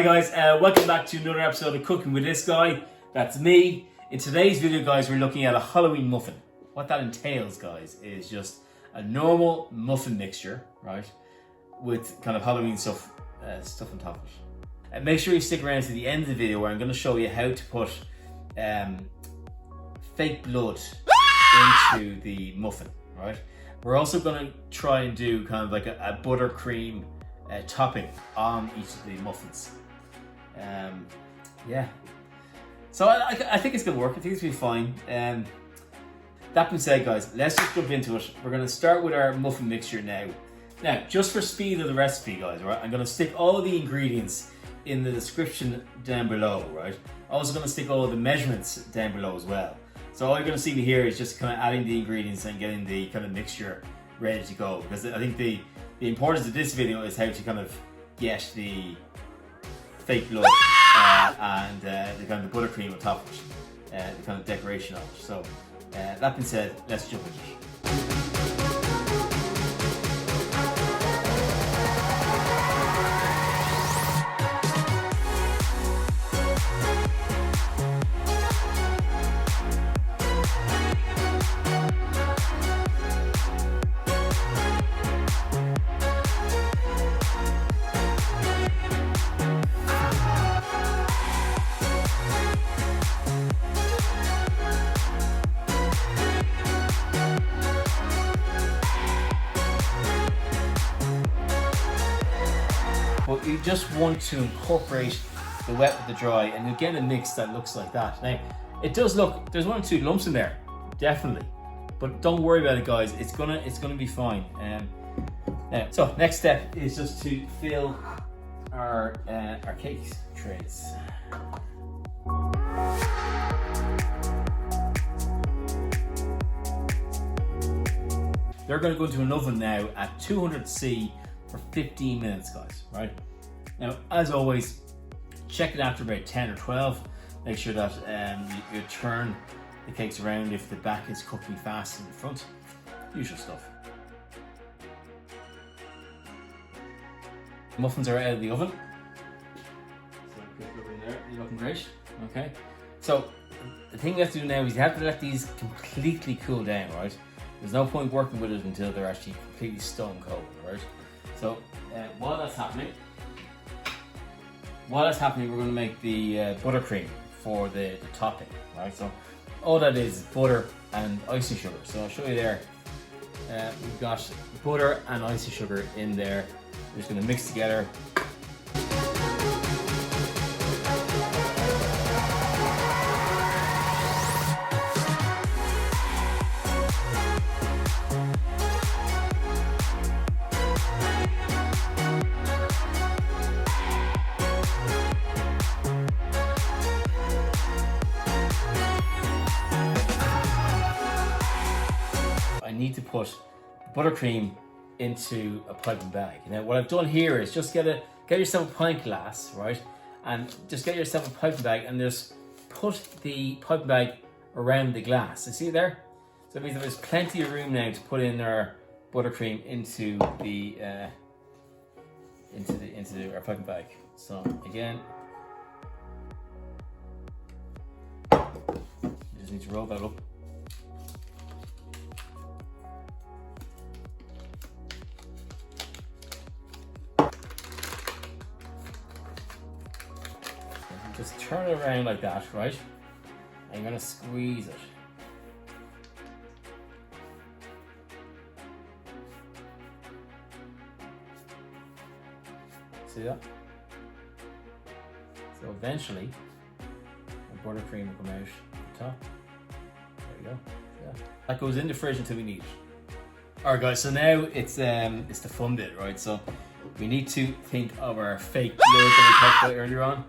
Hi guys, welcome back to another episode of Cooking with this guy. That's me. In today's video guys, we're looking at a Halloween muffin. What that entails guys is just a normal muffin mixture, right? With kind of Halloween stuff on top of it. And make sure you stick around to the end of the video where I'm going to show you how to put fake blood into the muffin, right? We're also going to try and do kind of like a buttercream topping on each of the muffins. Yeah. So I think it's going to work. I think it's going to be fine. That being said guys, let's just jump into it. We're going to start with our muffin mixture now. Now, just for speed of the recipe guys, right? I'm going to stick all of the ingredients in the description down below, right? I'm also going to stick all of the measurements down below as well. So all you're going to see me here is just kind of adding the ingredients and getting the kind of mixture ready to go. Because I think the importance of this video is how to kind of get the fake blood and the kind of the buttercream on top of it, the kind of decoration of it. So that being said, let's jump into it. But you just want to incorporate the wet with the dry and you get a mix that looks like that. Now, it does look, there's 1 or 2 lumps in there, definitely. But don't worry about it guys, it's gonna be fine. Now, so next step is just to fill our cake trays. They're gonna go into an oven now at 200°C for 15 minutes guys, right? Now as always, check it after about 10 or 12. Make sure that you turn the cakes around if the back is cooking fast in the front. Usual stuff. The muffins are out of the oven. So quick look in there, they're looking great. Okay. So the thing you have to do now is you have to let these completely cool down, right? There's no point working with it until they're actually completely stone cold, right? So while that's happening, we're going to make the buttercream for the topping, right? So all that is butter and icing sugar. So I'll show you there. We've got butter and icing sugar in there. We're just going to mix together. I need to put buttercream into a piping bag. Now what I've done here is just get yourself a pint glass, right? And just get yourself a piping bag and just put the piping bag around the glass. You see it there? So it means there's plenty of room now to put in our buttercream into our piping bag. So again, you just need to roll that up. Just turn it around like that, right? And you're going to squeeze it. See that? So eventually, the buttercream will come out the top. There we go. Yeah. That goes in the fridge until we need it. Alright guys, so now it's the fun bit, right? So we need to think of our fake blood that we talked about earlier on.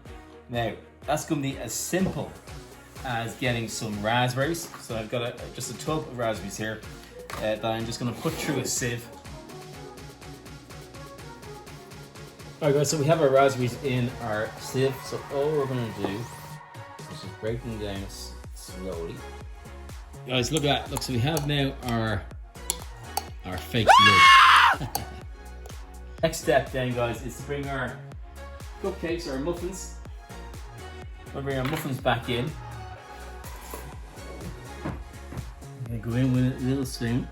Now, that's going to be as simple as getting some raspberries. So I've got just a tub of raspberries here that I'm just going to put through a sieve. Alright guys, so we have our raspberries in our sieve. So all we're going to do is just break them down slowly. Guys, look at that. Look, so we have now our fake blood. Next step then guys is to bring our cupcakes or muffins. We'll bring our muffins back in. I'm gonna go in with a little spoon.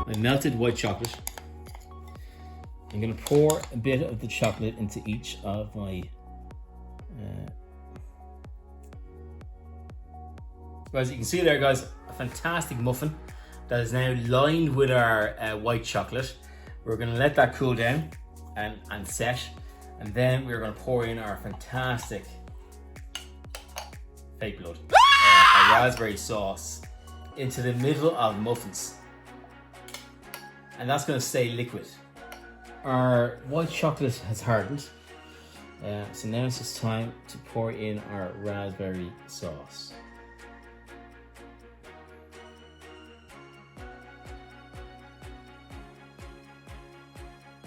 My melted white chocolate. I'm going to pour a bit of the chocolate into each of my as you can see there, guys, a fantastic muffin that is now lined with our white chocolate. We're going to let that cool down and set, and then we're going to pour in our fantastic fake blood, a raspberry sauce into the middle of muffins, and that's going to stay liquid. Our white chocolate has hardened, so now it's just time to pour in our raspberry sauce.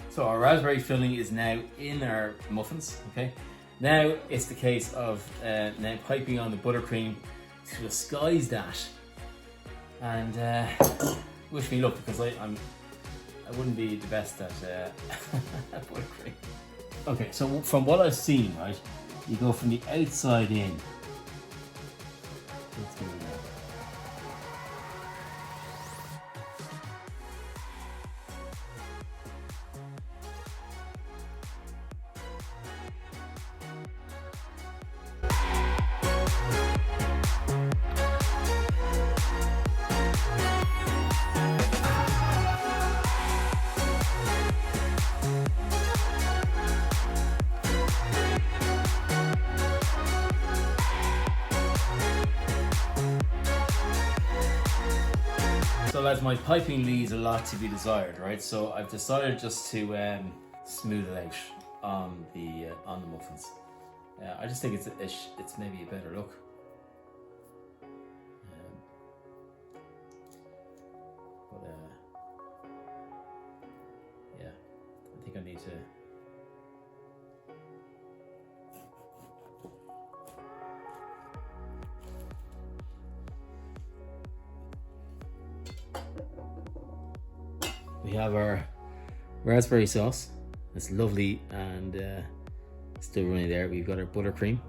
So our raspberry filling is now in our muffins, okay? Now it's the case of now piping on the buttercream to disguise that, and wish me luck, because I wouldn't be the best at buttercream. Okay, so from what I've seen, right, you go from the outside in. Let's do that. So lads, my piping leaves a lot to be desired, right? So I've decided just to smooth it out on the muffins. I just think it's maybe a better look. Yeah, I think I need to. We have our raspberry sauce. It's lovely and still running there. We've got our buttercream,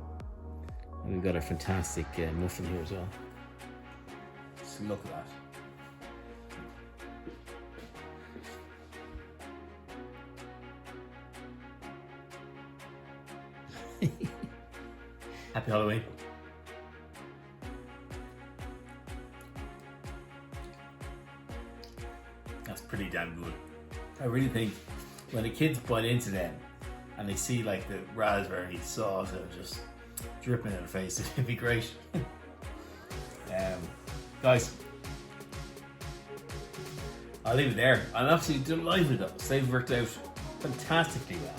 and we've got our fantastic muffin here as well. Just look at that. Happy Halloween. That's pretty damn good. I really think when the kids bite into them and they see like the raspberry sauce that just dripping in their face, it'd be great. Guys, I'll leave it there. I'm absolutely delighted with those. They've worked out fantastically well.